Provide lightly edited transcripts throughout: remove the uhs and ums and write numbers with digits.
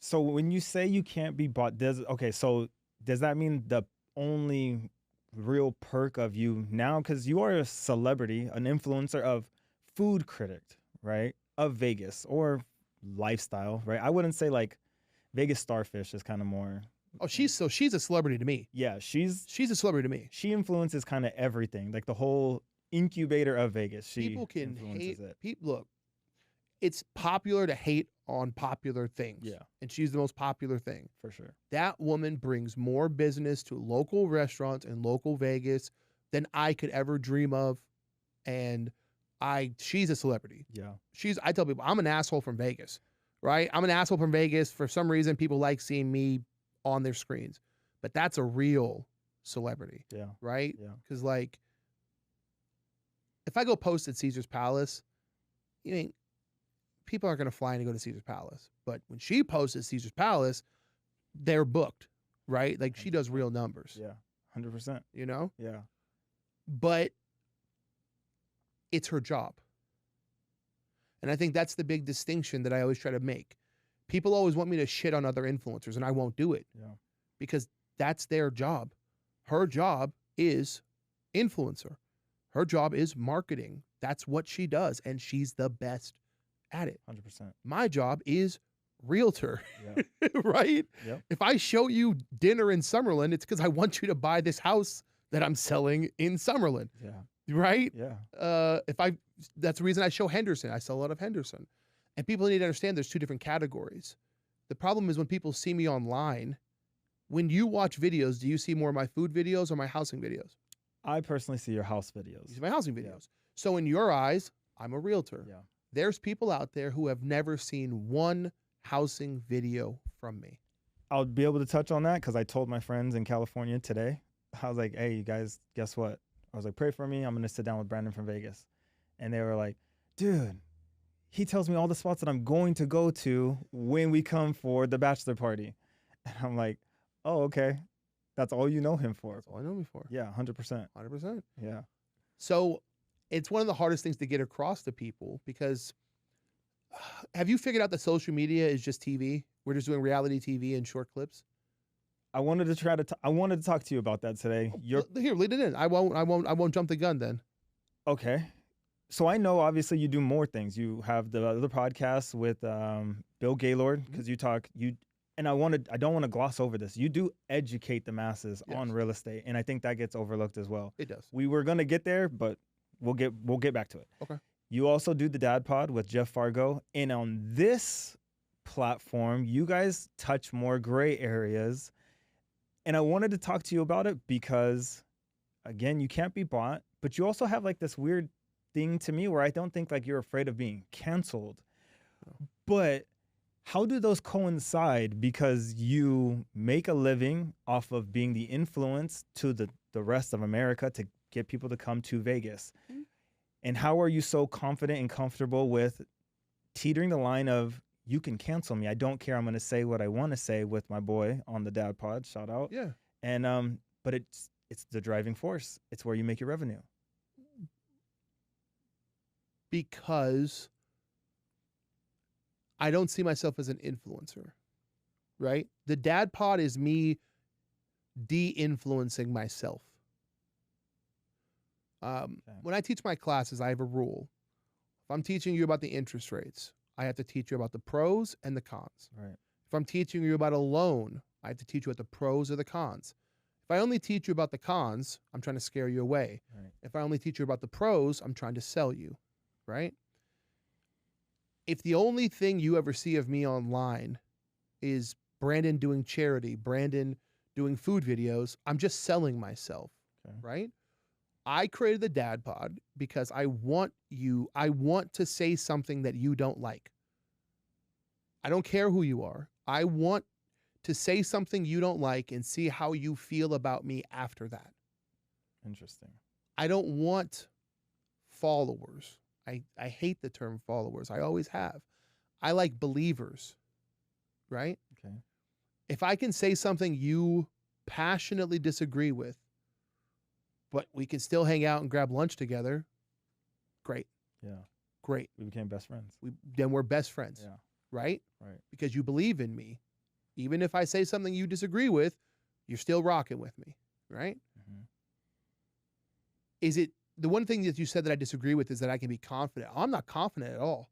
So when you say you can't be bought, so does that mean the only real perk of you now, because you are a celebrity, an influencer of food critic, right? Of Vegas or lifestyle, right? I wouldn't say like Vegas Starfish is kind of more. Oh, she's a celebrity to me. Yeah, She's a celebrity to me. she influences kind of everything, like the whole incubator of Vegas. She People can influences hate. it. Look, it's popular to hate on popular things. Yeah, And she's the most popular thing. for sure. That woman brings more business to local restaurants in local Vegas than I could ever dream of. And she's a celebrity. Yeah, I tell people, I'm an asshole from Vegas, right? I'm an asshole from Vegas. For some reason, people like seeing me on their screens. But that's a real celebrity, yeah, right? yeah. Because, like, if I go post at Caesar's Palace, you mean people aren't going to fly in to go to Caesar's Palace. But when she posts at Caesar's Palace, they're booked, right? Like, she does real numbers. Yeah, 100%. You know? Yeah, But it's her job. And I think that's the big distinction that I always try to make. People always want me to shit on other influencers, and I won't do it. yeah, Because that's their job. Her job is influencer. Her job is marketing. That's what she does, and she's the best at it. 100%. My job is realtor, Yeah, right? yep. If I show you dinner in Summerlin, it's because I want you to buy this house that I'm selling in Summerlin, Yeah, right? yeah, That's the reason I show Henderson. I sell a lot of Henderson. And people need to understand there's two different categories. The problem is when people see me online, when you watch videos, do you see more of my food videos or my housing videos? I personally see your house You videos. see my housing videos. So in your eyes, I'm a realtor. Yeah. There's people out there who have never seen one housing video from me. I'll be able to touch on that because I told my friends in California today. I was like, hey, you guys, guess what? I was like, pray for me. I'm going to sit down with Brandon from Vegas. And they were like, dude, he tells me all the spots that I'm going to go to when we come for the bachelor party. And I'm like, oh, okay. That's all you know him for. That's all I know me for. Yeah, 100%. 100%. Yeah. So it's one of the hardest things to get across to people because have you figured out that social media is just TV? We're just doing reality TV and short clips. I wanted to talk to you about that today. Here, lead it in. I won't jump the gun then. Okay. So I know obviously you do more things. You have the other podcast with Bill Gaylord because and I don't want to gloss over this. You do educate the masses on real estate, and I think that gets overlooked as well. It does. We were gonna get there, but we'll get back to it. Okay. You also do the Dad Pod with Jeff Fargo, and on this platform, you guys touch more gray areas, and I wanted to talk to you about it because, again, you can't be bought, but you also have like this weird thing to me where I don't think like you're afraid of being canceled, but how do those coincide? Because you make a living off of being the influence to the rest of America to get people to come to Vegas. Mm-hmm. And how are you so confident and comfortable with teetering the line of, you can cancel me, I don't care, I'm going to say what I want to say with my boy on the Dad Pod, shout out. Yeah. And but it's the driving force. It's where you make your revenue. Because I don't see myself as an influencer, right? The Dad Pod is me de-influencing myself. When I teach my classes, I have a rule. If I'm teaching you about the interest rates, I have to teach you about the pros and the cons. Right. If I'm teaching you about a loan, I have to teach you about the pros or the cons. If I only teach you about the cons, I'm trying to scare you away. Right. If I only teach you about the pros, I'm trying to sell you, right? If the only thing you ever see of me online is Brandon doing charity, Brandon doing food videos, I'm just selling myself, right? I created the Dad Pod because I want to say something that you don't like. I don't care who you are. I want to say something you don't like and see how you feel about me after that. Interesting. I don't want followers. I hate the term followers. I always have. I like believers, right? Okay. If I can say something you passionately disagree with, but we can still hang out and grab lunch together, great. Yeah. Great. We became best friends. Then we're best friends. Yeah. Right? Right. Because you believe in me. Even if I say something you disagree with, you're still rocking with me, right? Mhm. Is it the one thing that you said that I disagree with is that I can be confident? I'm not confident at all.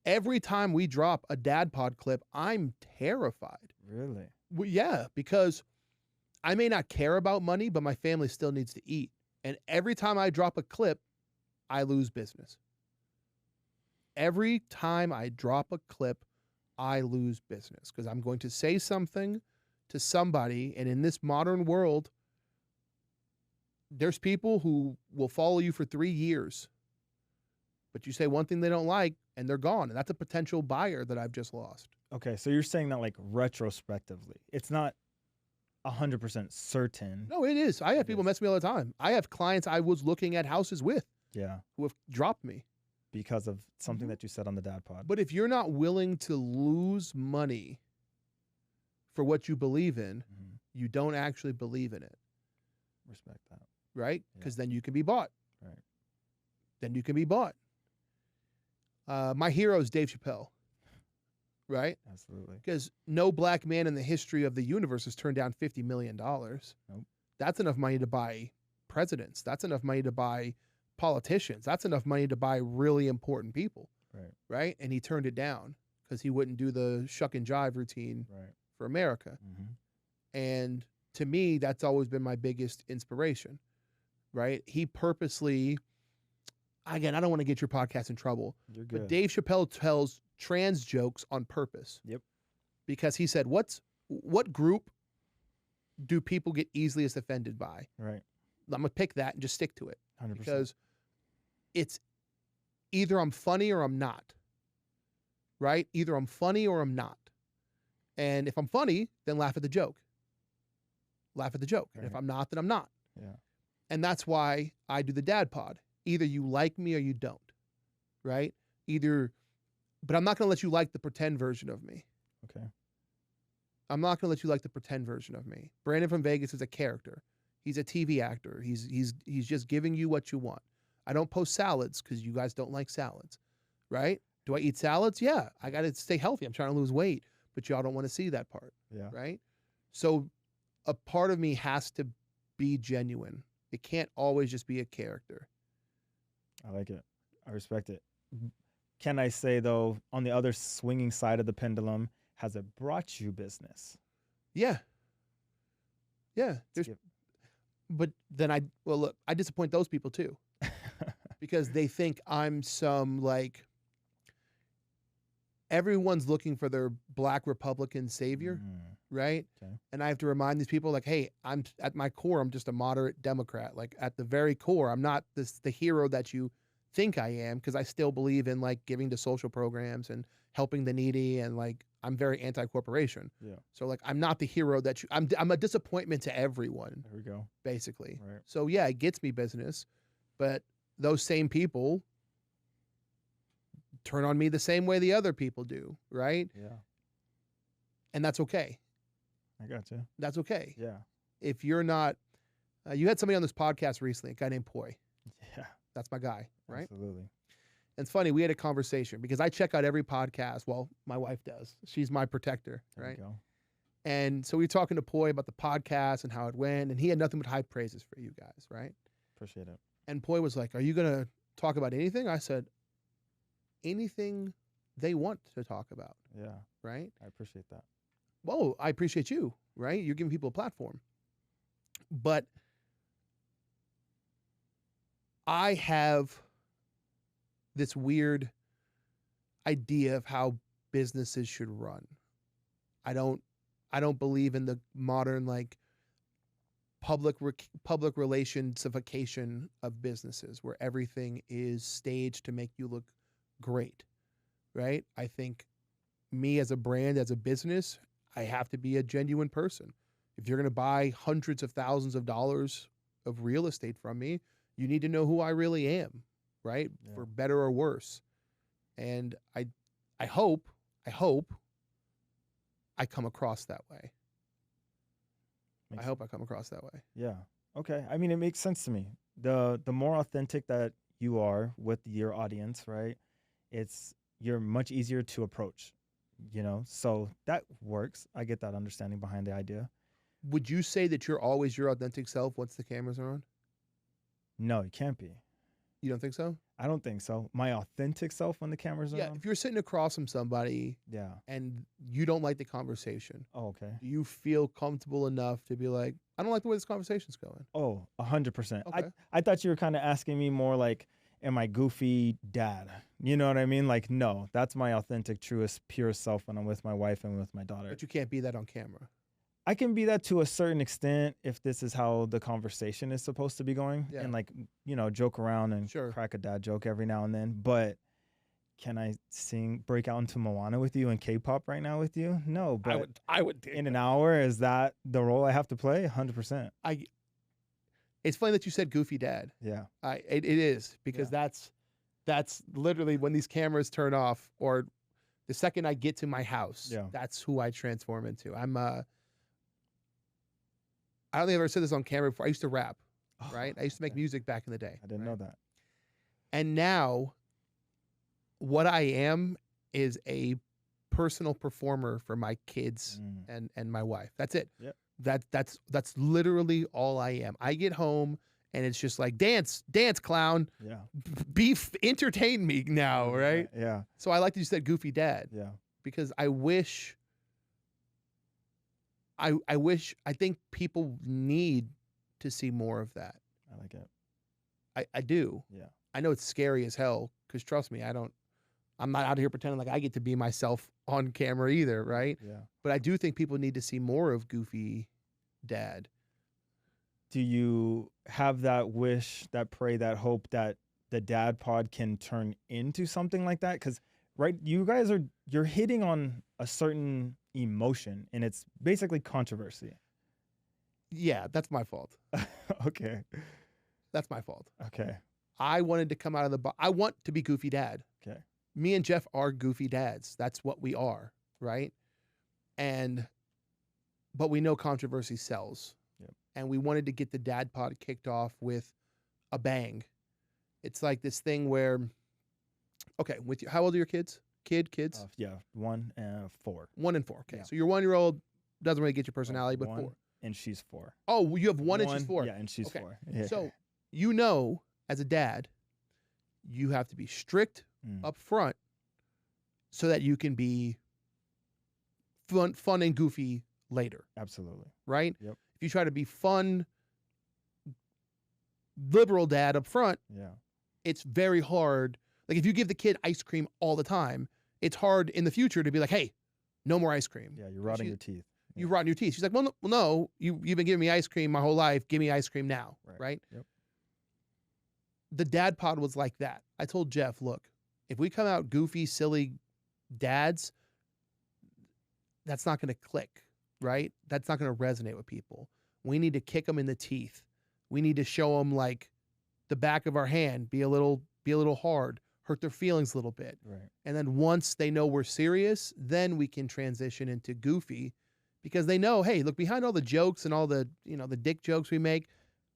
Every time we drop a dad pod clip, I'm terrified. Really? Well, yeah, because I may not care about money, but my family still needs to eat. And every time I drop a clip, I lose business. Every time I drop a clip, I lose business because I'm going to say something to somebody. And in this modern world, there's people who will follow you for 3 years, but you say one thing they don't like and they're gone. And that's a potential buyer that I've just lost. Okay, so you're saying that like retrospectively. It's not 100% certain. No, it is. I have It people is. mess me all the time. I have clients I was looking at houses with Yeah, who have dropped me. because of something Mhm. that you said on the dad pod. But if you're not willing to lose money for what you believe in, Mhm. you don't actually believe in it, Respect that. right? Yeah. Because then you can be bought. Right. Then you can be bought. My hero is Dave Chappelle, right? Absolutely. Because no black man in the history of the universe has turned down $50 million. Nope. That's enough money to buy presidents. That's enough money to buy politicians. That's enough money to buy really important people, Right. right? And he turned it down because he wouldn't do the shuck and jive routine Right. for America. Mm-hmm. And to me, that's always been my biggest inspiration, right? He purposely, again, I don't want to get your podcast in trouble, You're good. but Dave Chappelle tells trans jokes on purpose. Yep. Because he said, what group do people get easiest offended by? Right. I'm going to pick that and just stick to it 100%. because it's either I'm funny or I'm not, right? Either I'm funny or I'm not. And if I'm funny, then laugh at the joke. Laugh at the joke. And if Right. I'm not, then I'm not. Yeah. And that's why I do the dad pod. Either you like me or you don't, right? But I'm not going to let you like the pretend version of me. Okay. I'm not going to let you like the pretend version of me. Brandon from Vegas is a character. He's a TV actor. He's just giving you what you want. I don't post salads because you guys don't like salads, right? Do I eat salads? Yeah, I got to stay healthy. I'm trying to lose weight, but y'all don't want to see that part, Yeah. right? So a part of me has to be genuine. It can't always just be a character. I like it. I respect it. Can I say though, on the other swinging side of the pendulum, has it brought you business? Yeah. Yeah. Let's give- But then look, I disappoint those people too. Because they think I'm some everyone's looking for their black Republican savior, right? Okay. And I have to remind these people hey, I'm at my core, I'm just a moderate Democrat. Like at the very core, I'm not the hero that you think I am because I still believe in giving to social programs and helping the needy and I'm very anti-corporation. Yeah. So I'm not the hero that I'm a disappointment to everyone. There we go. Basically. Right. So yeah, it gets me business, but those same people turn on me the same way the other people do, right? Yeah. And that's okay. I got you. That's okay. Yeah. If you're not, you had somebody on this podcast recently, a guy named Poi. Yeah. That's my guy, right? Absolutely. And it's funny, we had a conversation because I check out every podcast. Well, my wife does. She's my protector, There right? we go. And so we were talking to Poi about the podcast and how it went, and he had nothing but high praises for you guys, right? Appreciate it. And Poi was like, "Are you going to talk about anything?" I said, "Anything they want to talk about," Yeah. right? I appreciate that. Well, I appreciate you, right? You're giving people a platform. But I have this weird idea of how businesses should run. I don't believe in the modern public relationsification of businesses where everything is staged to make you look great, right? I think me as a brand, as a business, I have to be a genuine person. If you're going to buy hundreds of thousands of dollars of real estate from me, you need to know who I really am, right? Yeah. For better or worse. And I hope I come across that way. I hope I come across that way. Yeah. Okay. I mean, it makes sense to me. The more authentic that you are with your audience, right? You're much easier to approach So that works. I get that understanding behind the idea. Would you say that you're always your authentic self once the cameras are on? No, it can't be. You don't think so? I don't think so. My authentic self when the cameras are Yeah, on? if you're sitting across from somebody Yeah. and you don't like the conversation, Oh, okay. do you feel comfortable enough to be like, I don't like the way this conversation's going? Oh, 100%. Okay. I thought you were kind of asking me more like, am I goofy dad? You know what I mean? Like, no, that's my authentic, truest, purest self when I'm with my wife and with my daughter. But you can't be that on camera. I can be that to a certain extent if this is how the conversation is supposed to be going, Yeah. and like, joke around and Sure. crack a dad joke every now and then. But can I break out into Moana with you and K-pop right now with you? No, but I would dig in that. an hour, is that the role I have to play? 100%. It's funny that you said goofy dad. Yeah. It is, because that's literally when these cameras turn off, or the second I get to my house, Yeah. that's who I transform into. I don't think I've ever said this on camera before. I used to rap, right? I used to make music back in the day. I didn't know that. And now what I am is a personal performer for my kids and my wife. That's it. Yep. That's literally all I am. I get home and it's just like, dance, clown. Yeah. Entertain me now, right? Yeah. So I like that you said goofy dad, Yeah. because I think people need to see more of that. I like it. I do. Yeah. I know it's scary as hell, because trust me, I'm not out here pretending like I get to be myself on camera either, right? Yeah. But I do think people need to see more of goofy dad. Do you have that wish, that pray, that hope that the dad pod can turn into something like that? Because, right, you're hitting on a certain emotion, and it's basically controversy. Yeah, that's my fault. Okay. That's my fault. Okay. I wanted to come out of the box. I want to be goofy dad. Okay. Me and Jeff are goofy dads. That's what we are, right? But we know controversy sells. Yep. And we wanted to get the dad pod kicked off with a bang. It's like this thing where, okay, how old are your kids? Kids? Yeah, 1 and 4. 1 and 4. Okay, Yeah. so your 1-year-old doesn't really get your personality, but 1, 4. and she's 4. Oh, you have 1 and she's 4. Yeah, and she's Okay. 4. Yeah. So as a dad, you have to be strict up front so that you can be fun and goofy later. Absolutely. Right? Yep. If you try to be fun, liberal dad up front, Yeah. it's very hard. Like if you give the kid ice cream all the time, it's hard in the future to be like, hey, no more ice cream. Yeah, you're rotting your teeth. You rot in your teeth. She's like, well, no, you've been giving me ice cream my whole life. Give me ice cream now. Right? Yep. The dad pod was like that. I told Jeff, look, if we come out goofy, silly dads, that's not going to click, right? That's not going to resonate with people. We need to kick them in the teeth. We need to show them like the back of our hand, be a little hard, hurt their feelings a little bit. Right. And then once they know we're serious, then we can transition into goofy, because they know, hey, look, behind all the jokes and all the, the dick jokes we make,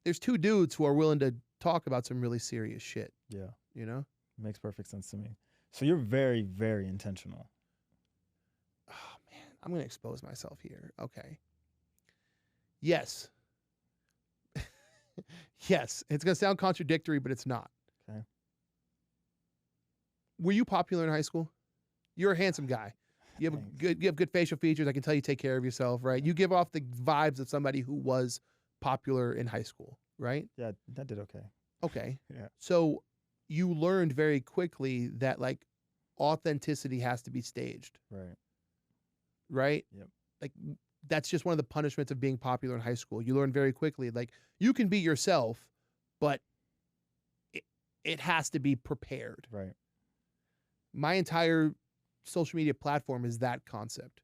there's 2 dudes who are willing to talk about some really serious shit. Yeah. Makes perfect sense to me. So you're very, very intentional. Oh man, I'm going to expose myself here. Okay. Yes. Yes. It's going to sound contradictory, but it's not. Okay. Were you popular in high school? You're a handsome guy. You have good facial features. I can tell you take care of yourself, right? You give off the vibes of somebody who was popular in high school, right? Yeah, that did okay. Okay. Yeah. So you learned very quickly that like authenticity has to be staged. Right. Right? Yep. Like that's just one of the punishments of being popular in high school. You learn very quickly, like you can be yourself, but it has to be prepared. Right. My entire social media platform is that concept.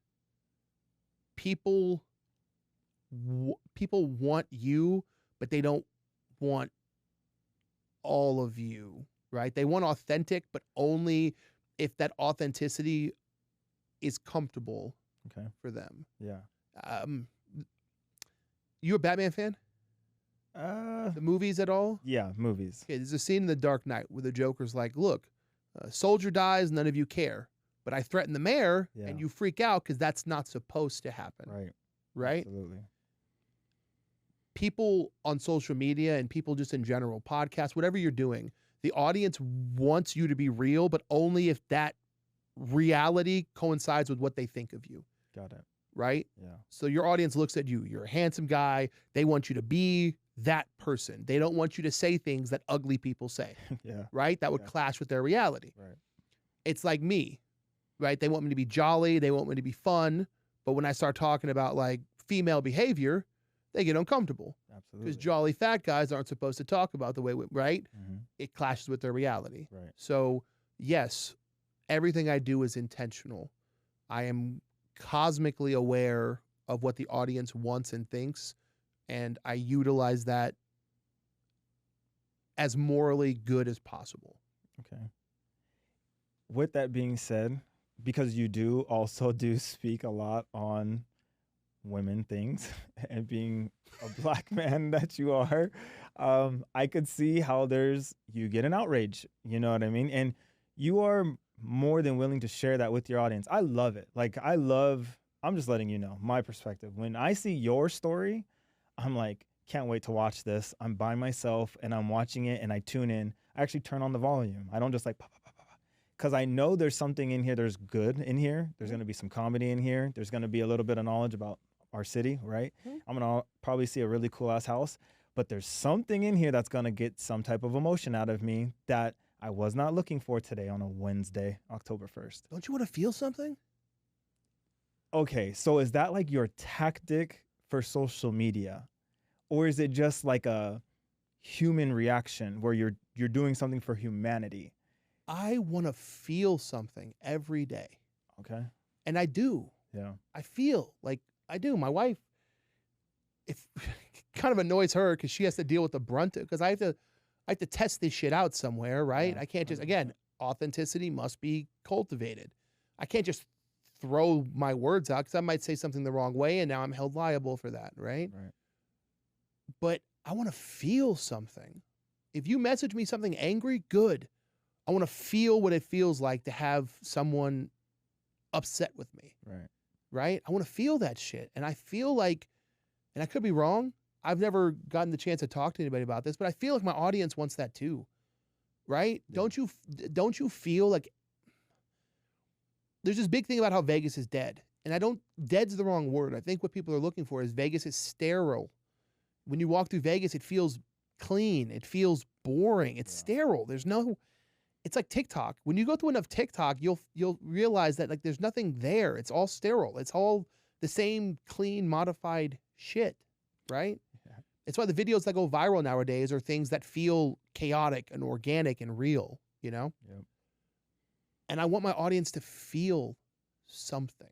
People want you, but they don't want all of you, right? They want authentic, but only if that authenticity is comfortable for them. Yeah. You a Batman fan? The movies at all? Yeah, movies. Okay, there's a scene in The Dark Knight where the Joker's like, look, a soldier dies, none of you care. But I threaten the mayor, Yeah. and you freak out because that's not supposed to happen. Right. Right? Absolutely. People on social media and people just in general, podcasts, whatever you're doing, the audience wants you to be real, but only if that reality coincides with what they think of you. Got it. Right? Yeah. So your audience looks at you. You're a handsome guy. They want you to be that person. They don't want you to say things that ugly people say. Yeah. Right? That would Yeah. clash with their reality. Right. It's like me, right? They want me to be jolly. They want me to be fun. But when I start talking about like female behavior, they get uncomfortable. Absolutely. Because jolly fat guys aren't supposed to talk about the way, right? Mhm. It clashes with their reality. Right. So, yes, everything I do is intentional. I am cosmically aware of what the audience wants and thinks, and I utilize that as morally good as possible. Okay. With that being said, because you do also do speak a lot on women things and being a black man that you are, I could see how you get an outrage, you know what I mean? And you are more than willing to share that with your audience. I love it. Like, I'm just letting you know my perspective. When I see your story, I'm like, can't wait to watch this. I'm by myself and I'm watching it and I tune in. I actually turn on the volume. I don't just like, because I know there's something in here. There's good in here. There's going to be some comedy in here. There's going to be a little bit of knowledge about our city, right? I'm going to probably see a really cool ass house, but there's something in here that's going to get some type of emotion out of me that I was not looking for today on a Wednesday, October 1st. Don't you want to feel something? Okay, so is that like your tactic for social media? Or is it just like a human reaction where you're doing something for humanity? I want to feel something every day. Okay. And I do. Yeah. I feel like I do. My wife, it kind of annoys her because she has to deal with the brunt, because I have to test this shit out somewhere, right? Yeah, I can't just, 100%. again, authenticity must be cultivated. I can't just throw my words out because I might say something the wrong way and now I'm held liable for that, right? Right. But I want to feel something. If you message me something angry, good. I want to feel what it feels like to have someone upset with me. Right. Right? I want to feel that shit. And I feel like, and I could be wrong, I've never gotten the chance to talk to anybody about this, but I feel like my audience wants that too. Right? Yeah. Don't you feel like there's this big thing about how Vegas is dead. And dead's the wrong word. I think what people are looking for is Vegas is sterile. When you walk through Vegas, it feels clean. It feels boring. It's sterile. It's like TikTok. When you go through enough TikTok, you'll realize that like there's nothing there. It's all sterile. It's all the same clean, modified shit, right? Yeah. It's why the videos that go viral nowadays are things that feel chaotic and organic and real, you know? Yep. And I want my audience to feel something.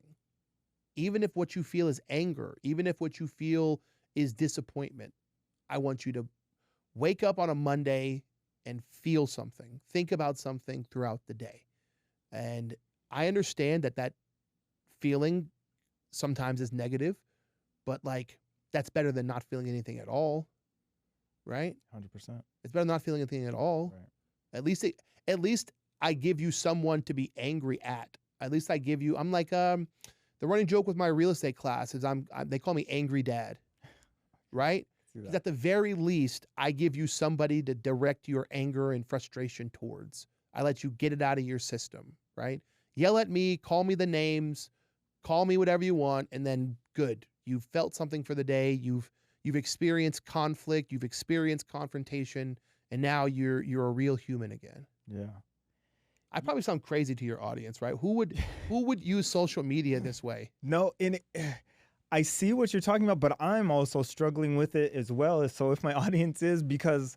Even if what you feel is anger, even if what you feel is disappointment, I want you to wake up on a Monday and feel something, think about something throughout the day. And I understand that feeling sometimes is negative, but like that's better than not feeling anything at all, right? 100%. It's better than not feeling anything at all. Right. At least I give you someone to be angry at. At least I give you, I'm like, the running joke with my real estate class is they call me Angry Dad, right? Because at the very least, I give you somebody to direct your anger and frustration towards. I let you get it out of your system, right? Yell at me, call me the names, call me whatever you want, and then good. You've felt something for the day. You've experienced conflict. You've experienced confrontation, and now you're a real human again. Yeah. I probably sound crazy to your audience, right? Who would use social media this way? No, I see what you're talking about, but I'm also struggling with it as well. So if my audience is, because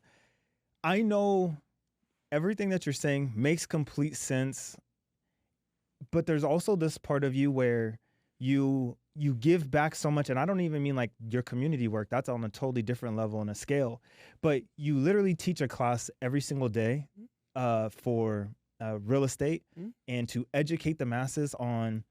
I know everything that you're saying makes complete sense, but there's also this part of you where you give back so much, and I don't even mean like your community work. That's on a totally different level and a scale. But you literally teach a class every single day for real estate and to educate the masses on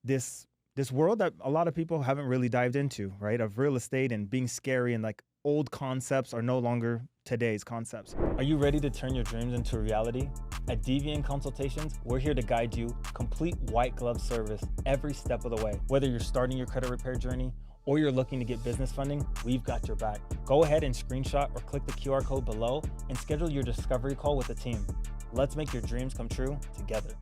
this world that a lot of people haven't really dived into, right? Of real estate and being scary, and like old concepts are no longer today's concepts. Are you ready to turn your dreams into reality? At DVN Consultations, we're here to guide you, complete white glove service every step of the way. Whether you're starting your credit repair journey or you're looking to get business funding, we've got your back. Go ahead and screenshot or click the QR code below and schedule your discovery call with the team. Let's make your dreams come true together.